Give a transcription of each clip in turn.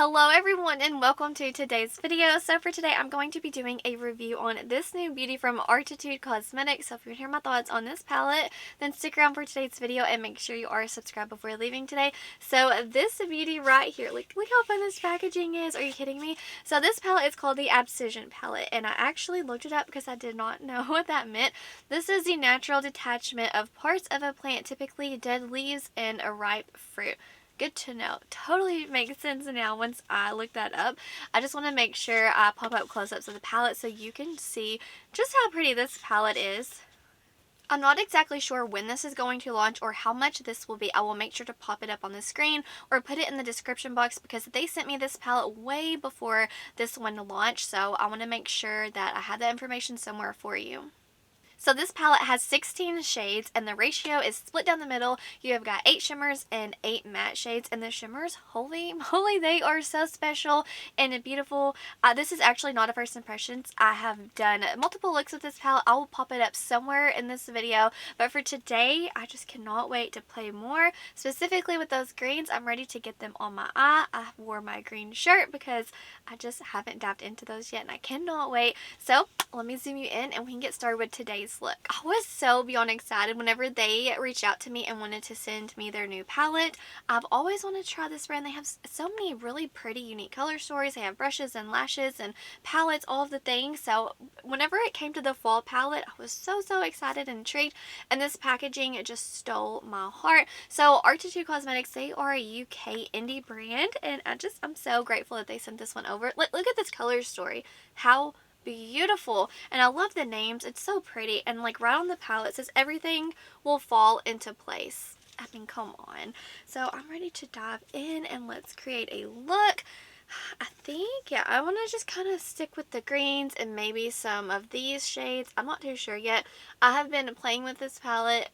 Hello everyone and welcome to today's video. So for today I'm going to be doing a review on this new beauty from Arttitude Cosmetics. So if you want to hear my thoughts on this palette, then stick around for today's video and make sure you are subscribed before leaving today. So this beauty right here, look how fun this packaging is. Are you kidding me? So this palette is called the Abscission palette, and I actually looked it up because I did not know what that meant. This is the natural detachment of parts of a plant, typically dead leaves and a ripe fruit. Good to know. Totally makes sense now once I look that up. I just want to make sure I pop up close-ups of the palette so you can see just how pretty this palette is. I'm not exactly sure when this is going to launch or how much this will be. I will make sure to pop it up on the screen or put it in the description box because they sent me this palette way before this one launched, so I want to make sure that I have that information somewhere for you. So this palette has 16 shades and the ratio is split down the middle. You have got 8 shimmers and 8 matte shades, and the shimmers, holy moly, they are so special and beautiful. This is actually not a first impressions. I have done multiple looks with this palette. I will pop it up somewhere in this video, but for today I just cannot wait to play more, specifically with those greens. I'm ready to get them on my eye. I wore my green shirt because I just haven't dived into those yet and I cannot wait. So let me zoom you in and we can get started with today's look. I was so beyond excited whenever they reached out to me and wanted to send me their new palette. I've always wanted to try this brand. They have so many really pretty unique color stories. They have brushes and lashes and palettes, all of the things. So whenever it came to the fall palette, I was so excited and intrigued, and this packaging, it just stole my heart. So Arttitude Cosmetics, they are a UK indie brand, and I'm so grateful that they sent this one over. Look at this color story. How beautiful. And I love the names. It's so pretty, and like right on the palette it says everything will fall into place. I mean, come on. So I'm ready to dive in and let's create a look. I think, yeah, I want to just kind of stick with the greens and maybe some of these shades. I'm not too sure yet. I have been playing with this palette.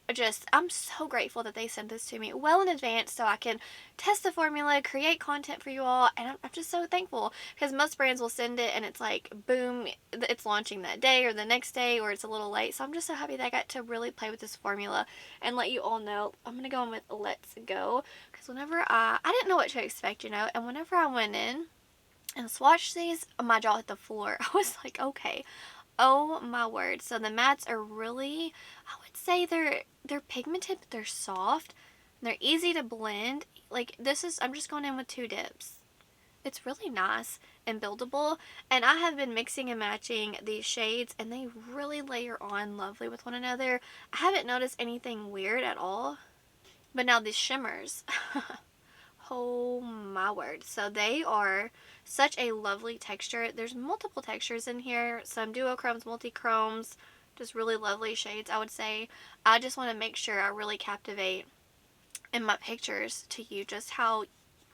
I'm so grateful that they sent this to me well in advance so I can test the formula, create content for you all, and I'm just so thankful because most brands will send it and it's like, boom, it's launching that day or the next day or it's a little late. So I'm just so happy that I got to really play with this formula and let you all know. I'm going to go in with Let's Go because whenever I didn't know what to expect, you know, and whenever I went in and swatched these, my jaw hit the floor. I was like, okay, oh my word. So the mattes are really, I would say they're pigmented, but they're soft. They're easy to blend. Like I'm just going in with 2 dips. It's really nice and buildable, and I have been mixing and matching these shades and they really layer on lovely with one another. I haven't noticed anything weird at all. But now these shimmers, oh my word. So they are such a lovely texture. There's multiple textures in here. Some duochromes, multi-chromes, just really lovely shades, I would say. I just want to make sure I really captivate in my pictures to you just how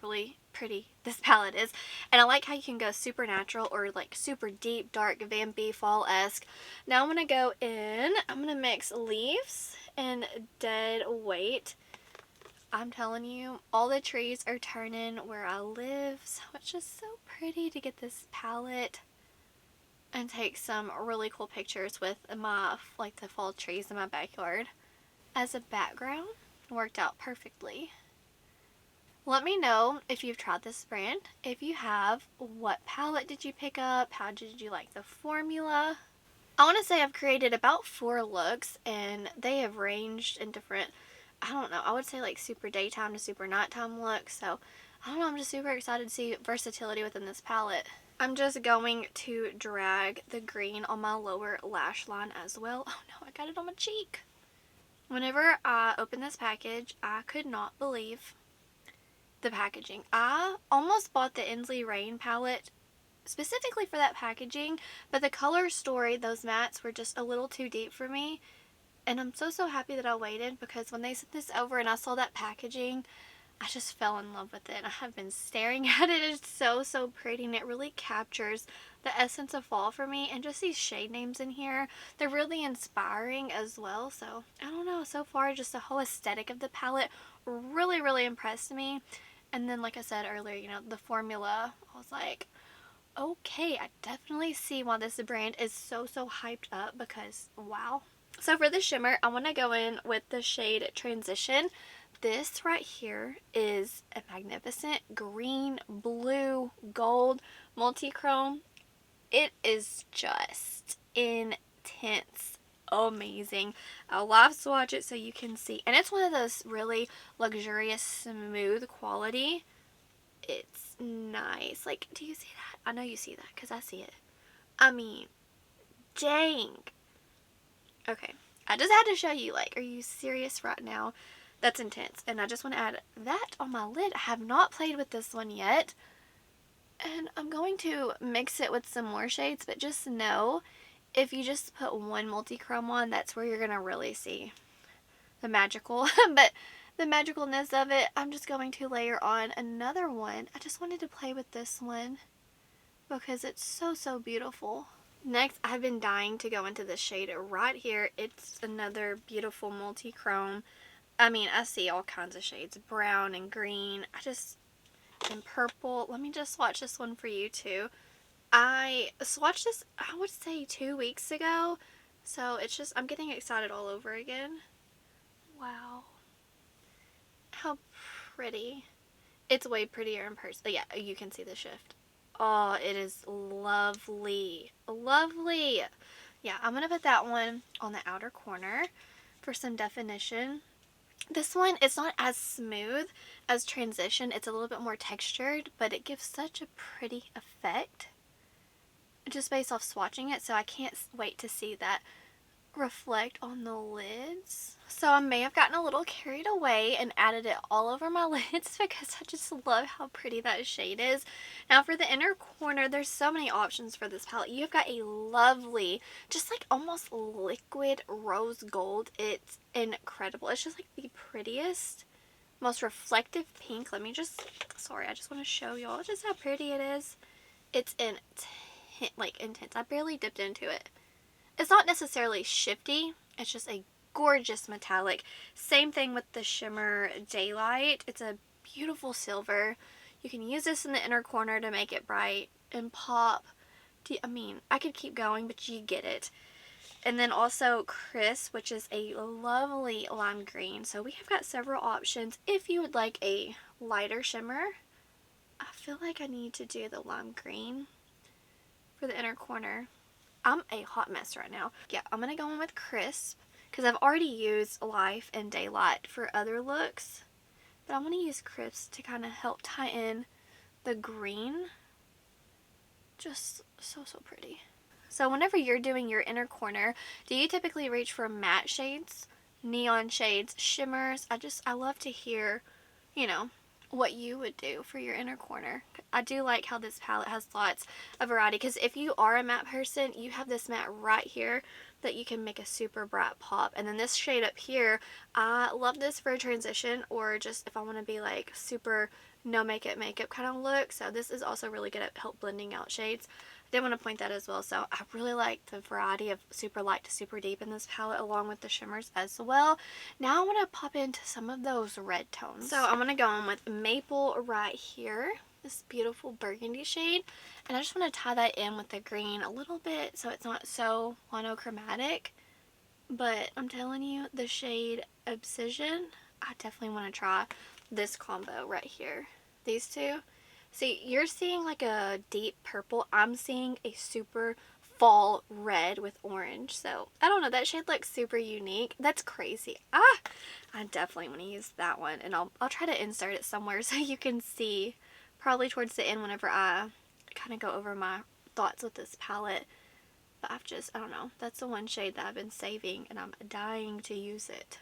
really pretty this palette is. And I like how you can go super natural or like super deep, dark, vampy, fall-esque. Now I'm going to go in. I'm going to mix Leaves and Dead Weight. I'm telling you, all the trees are turning where I live, so it's just so pretty to get this palette and take some really cool pictures with my, like, the fall trees in my backyard as a background. Worked out perfectly. Let me know if you've tried this brand. If you have, what palette did you pick up? How did you like the formula? I want to say I've created about 4 looks, and they have ranged in different, I don't know, I would say like super daytime to super nighttime look. So I don't know, I'm just super excited to see versatility within this palette. I'm just going to drag the green on my lower lash line as well. Oh no, I got it on my cheek. Whenever I opened this package, I could not believe the packaging. I almost bought the Inslee Rain palette specifically for that packaging, but the color story, those mattes were just a little too deep for me. And I'm so happy that I waited, because when they sent this over and I saw that packaging, I just fell in love with it. And I have been staring at it. It's so pretty, and it really captures the essence of fall for me. And just these shade names in here, they're really inspiring as well. So I don't know, so far just the whole aesthetic of the palette really impressed me. And then, like I said earlier, you know, the formula, I was like, okay, I definitely see why this brand is so hyped up, because wow. So for the shimmer, I want to go in with the shade Transition. This right here is a magnificent green blue. gold multi-chrome. It is just intense. Amazing. I'll live swatch it so you can see. And it's one of those really luxurious, smooth quality. It's nice. Like, do you see that? I know you see that because I see it. I mean, dang. Okay. I just had to show you, like, are you serious right now? That's intense. And I just want to add that on my lid. I have not played with this one yet. And I'm going to mix it with some more shades, but just know if you just put one multi-chrome on, that's where you're going to really see the magical. But the magicalness of it, I'm just going to layer on another one. I just wanted to play with this one because it's so, so beautiful. Next, I've been dying to go into this shade right here. It's another beautiful multi-chrome. I mean, I see all kinds of shades, brown and green. And purple. Let me just swatch this one for you too. I swatched this, I would say 2 weeks ago. So it's just, I'm getting excited all over again. Wow. How pretty. It's way prettier in person. But yeah, you can see the shift. Oh, it is lovely. Lovely. Yeah, I'm going to put that one on the outer corner for some definition. This one, it's not as smooth as Transition. It's a little bit more textured, but it gives such a pretty effect just based off swatching it. So I can't wait to see that reflect on the lids. So I may have gotten a little carried away and added it all over my lids because I just love how pretty that shade is. Now for the inner corner, there's so many options for this palette. You've got a lovely, just like almost liquid rose gold. It's incredible. It's just like the prettiest, most reflective pink. Let me just, sorry, I just want to show y'all just how pretty it is. It's intense. I barely dipped into it. It's not necessarily shifty, it's just a gorgeous metallic. Same thing with the shimmer Daylight. It's a beautiful silver. You can use this in the inner corner to make it bright and pop. I mean, I could keep going, but you get it. And then also Crisp, which is a lovely lime green. So we have got several options. If you would like a lighter shimmer, I feel like I need to do the lime green for the inner corner. I'm a hot mess right now. Yeah, I'm going to go in with Crisp because I've already used Life and Daylight for other looks. But I'm going to use Crisp to kind of help tie in the green. Just so, so pretty. So whenever you're doing your inner corner, do you typically reach for matte shades, neon shades, shimmers? I love to hear, you know, what you would do for your inner corner. I do like how this palette has lots of variety because if you are a matte person, you have this matte right here that you can make a super bright pop. And then this shade up here, I love this for a transition or just if I want to be like super no makeup kind of look. So this is also really good at help blending out shades. I did want to point that as well. So I really like the variety of super light to super deep in this palette along with the shimmers as well. Now I want to pop into some of those red tones. So I'm going to go in with Maple right here. This beautiful burgundy shade. And I just want to tie that in with the green a little bit so it's not so monochromatic. But I'm telling you, the shade Abscission, I definitely want to try this combo right here. These two. See, you're seeing like a deep purple. I'm seeing a super fall red with orange. So, I don't know. That shade looks super unique. That's crazy. I definitely want to use that one. And I'll try to insert it somewhere so you can see. Probably towards the end whenever I kind of go over my thoughts with this palette. But I don't know. That's the one shade that I've been saving and I'm dying to use it.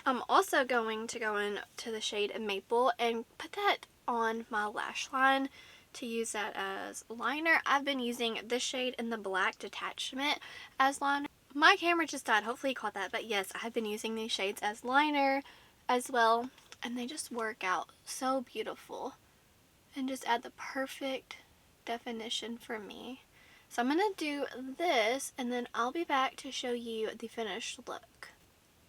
I'm also going to go into the shade Maple and put that on my lash line to use that as liner. I've been using this shade in the Black Detachment as liner. My camera just died. Hopefully you caught that. But yes, I've been using these shades as liner as well. And they just work out so beautiful. And just add the perfect definition for me. So I'm going to do this and then I'll be back to show you the finished look.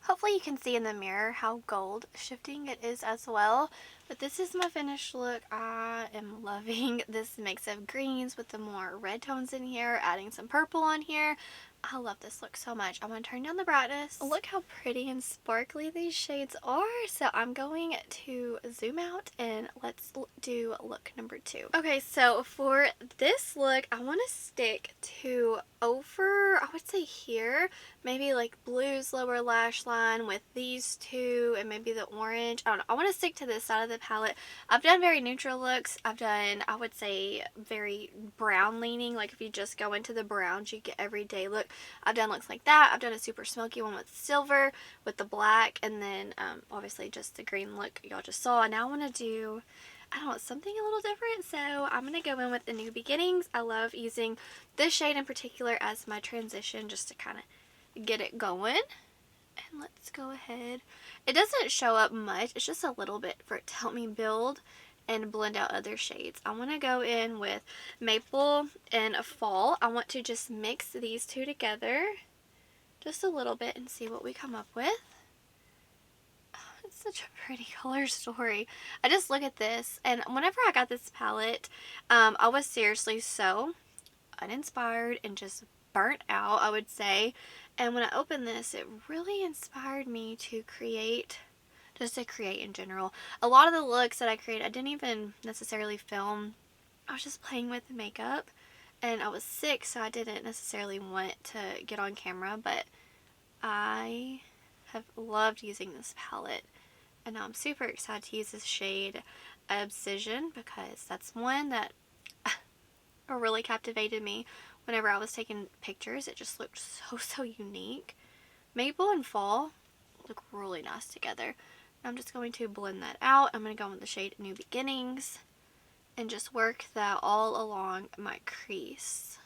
Hopefully you can see in the mirror how gold shifting it is as well. But this is my finished look. I am loving this mix of greens with the more red tones in here, adding some purple on here. I love this look so much. I'm going to turn down the brightness. Look how pretty and sparkly these shades are. So I'm going to zoom out and let's do look number 2. Okay, so for this look, I want to stick to over, I would say here, maybe like blue's lower lash line with these two and maybe the orange. I don't know. I want to stick to this side of the palette. I've done very neutral looks. I've done, I would say, very brown leaning. Like if you just go into the browns, you get everyday look. I've done looks like that. I've done a super smoky one with silver, with the black, and then obviously just the green look y'all just saw. Now I want to do, I don't know, something a little different. So I'm going to go in with the New Beginnings. I love using this shade in particular as my transition just to kind of get it going. And let's go ahead. It doesn't show up much. It's just a little bit for it to help me build and blend out other shades. I want to go in with Maple and a Fall. I want to just mix these two together just a little bit and see what we come up with. Oh, it's such a pretty color story. I just look at this, and whenever I got this palette, I was seriously so uninspired and just burnt out, I would say. And when I opened this, it really inspired me to create, just to create in general. A lot of the looks that I created, I didn't even necessarily film. I was just playing with the makeup, and I was sick, so I didn't necessarily want to get on camera, but I have loved using this palette, and I'm super excited to use this shade Abscission because that's one that really captivated me whenever I was taking pictures. It just looked so unique. Maple and Fall look really nice together. I'm just going to blend that out. I'm going to go in with the shade New Beginnings and just work that all along my crease.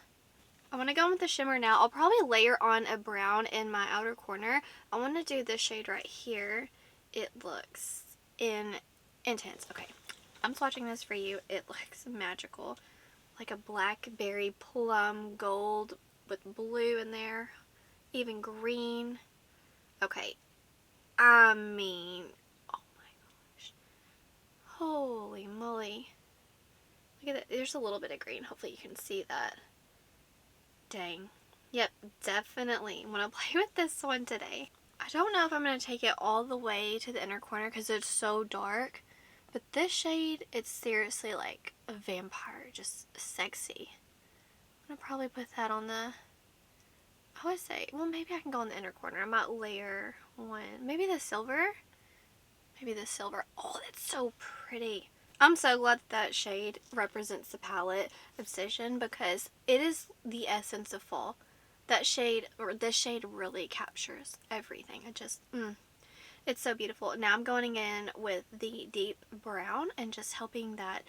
I'm going to go in with the shimmer now. I'll probably layer on a brown in my outer corner. I want to do this shade right here. It looks intense. Okay, I'm swatching this for you. It looks magical. Like a blackberry plum gold with blue in there, even green. Okay, I mean, oh my gosh, holy moly. Look at that, there's a little bit of green, hopefully you can see that. Dang. Yep, definitely want to play with this one today. I don't know if I'm going to take it all the way to the inner corner because it's so dark. But this shade, it's seriously like a vampire, just sexy. I'm going to probably put that on the, I would say, well, maybe I can go in the inner corner. I might layer one. Maybe the silver? Maybe the silver. Oh, that's so pretty. I'm so glad that shade represents the palette Abscission because it is the essence of fall. That shade, or this shade really captures everything. It just, it's so beautiful. Now I'm going in with the deep brown and just helping that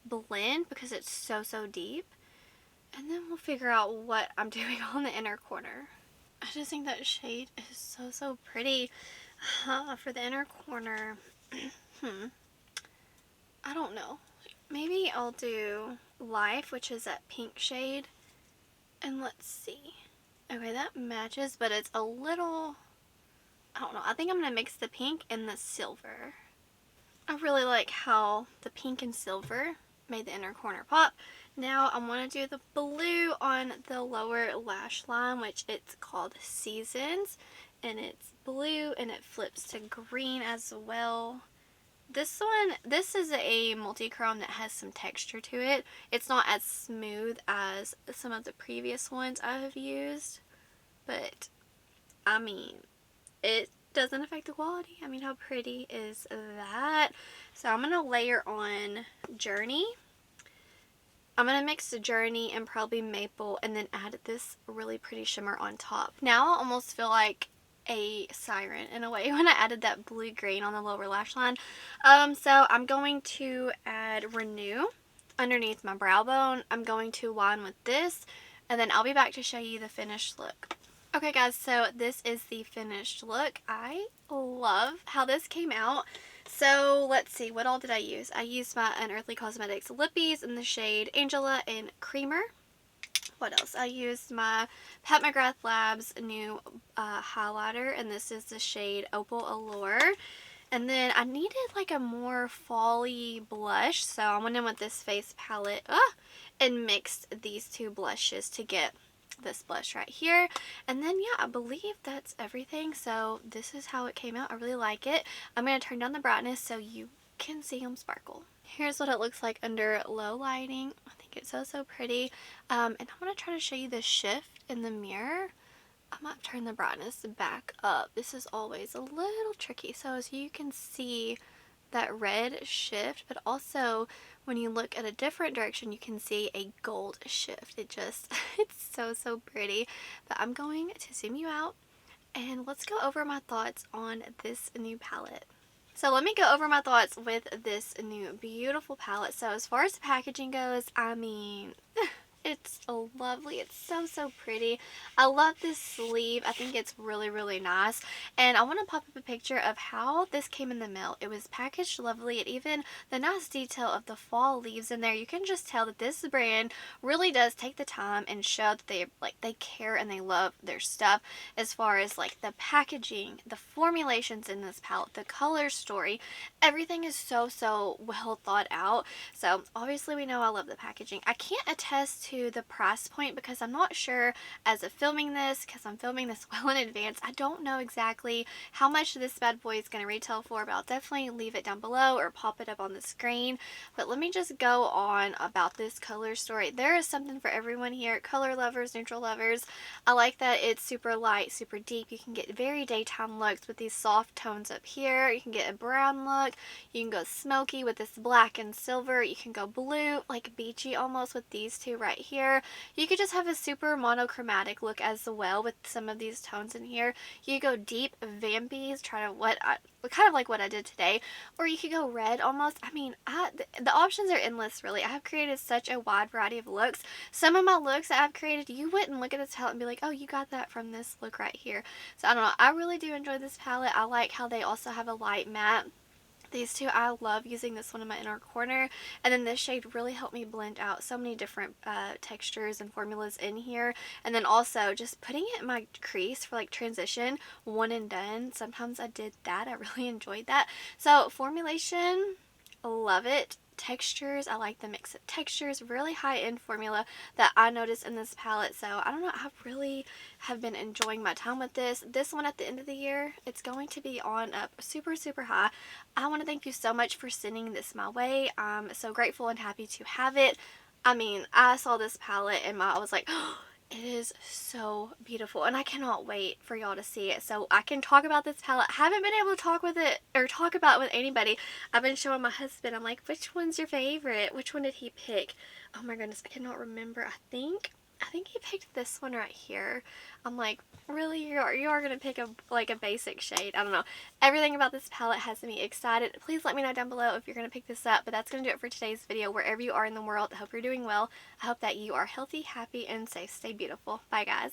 blend because it's so deep. And then we'll figure out what I'm doing on the inner corner. I just think that shade is so pretty. For the inner corner, I don't know. Maybe I'll do Life, which is that pink shade. And let's see. Okay, that matches, but it's a little, I don't know. I think I'm going to mix the pink and the silver. I really like how the pink and silver made the inner corner pop. Now I want to do the blue on the lower lash line, which it's called Seasons. And it's blue and it flips to green as well. This one, this is a multi-chrome that has some texture to it. It's not as smooth as some of the previous ones I have used. But, I mean, it doesn't affect the quality. I mean, how pretty is that? So I'm going to layer on Journey. I'm going to mix the Journey and probably Maple and then add this really pretty shimmer on top. Now I almost feel like a siren in a way when I added that blue green on the lower lash line. So I'm going to add Renew underneath my brow bone. I'm going to line with this and then I'll be back to show you the finished look. Okay guys, so this is the finished look. I love how this came out. So let's see, what all did I use? I used my Unearthly Cosmetics Lippies in the shade Angela and Creamer. What else? I used my Pat McGrath Labs new highlighter, and this is the shade Opal Allure. And then I needed like a more fall-y blush, so I went in with this face palette and mixed these two blushes to get this blush right here. And then yeah, I believe that's everything. So this is how it came out. I really like it. I'm going to turn down the brightness so you can see them sparkle. Here's what it looks like under low lighting. I think it's so pretty. And I'm going to try to show you the shift in the mirror. I might turn the brightness back up. This is always a little tricky. So as you can see that red shift, but also when you look at a different direction you can see a gold shift. It's so pretty. But I'm going to zoom you out and let's go over my thoughts on this new palette. So let me go over my thoughts with this new beautiful palette. So as far as the packaging goes, I mean, it's lovely. It's so pretty. I love this sleeve. I think it's really nice. And I want to pop up a picture of how this came in the mail. It was packaged lovely, and even the nice detail of the fall leaves in there. You can just tell that this brand really does take the time and show that they care and they love their stuff. As far as like the packaging, the formulations in this palette, the color story, everything is so well thought out. So obviously we know I love the packaging. I can't attest to the price point because I'm not sure as of filming this, because I'm filming this well in advance. I don't know exactly how much this bad boy is going to retail for, but I'll definitely leave it down below or pop it up on the screen. But let me just go on about this color story. There is something for everyone here. Color lovers, neutral lovers. I like that it's super light, super deep. You can get very daytime looks with these soft tones up here. You can get a brown look. You can go smoky with this black and silver. You can go blue, like beachy almost, with these two right here. You could just have a super monochromatic look as well with some of these tones in here. You go deep vampies, kind of like what I did today, or you could go red almost. I mean, the options are endless really. I have created such a wide variety of looks. Some of my looks that I've created, you wouldn't look at this palette and be like, oh, you got that from this look right here. So I don't know, I really do enjoy this palette. I like how they also have a light matte. These two, I love using this one in my inner corner, and then this shade really helped me blend out so many different textures and formulas in here. And then also just putting it in my crease for like transition, one and done. Sometimes I did that. I really enjoyed that. So formulation, love it. Textures, I like the mix of textures. Really high-end formula that I noticed in this palette. So I don't know, I really have been enjoying my time with this. This one at the end of the year, it's going to be on up super high. I want to thank you so much for sending this my way. I'm so grateful and happy to have it. I mean, I saw this palette and I was like, oh, it is so beautiful, and I cannot wait for y'all to see it so I can talk about this palette. I haven't been able to talk about it with anybody. I've been showing my husband. I'm like, which one's your favorite? Which one did he pick? Oh my goodness, I cannot remember. I think he picked this one right here. I'm like, really? You are going to pick a basic shade? I don't know. Everything about this palette has me excited. Please let me know down below if you're going to pick this up. But that's going to do it for today's video. Wherever you are in the world, I hope you're doing well. I hope that you are healthy, happy, and safe. Stay beautiful. Bye, guys.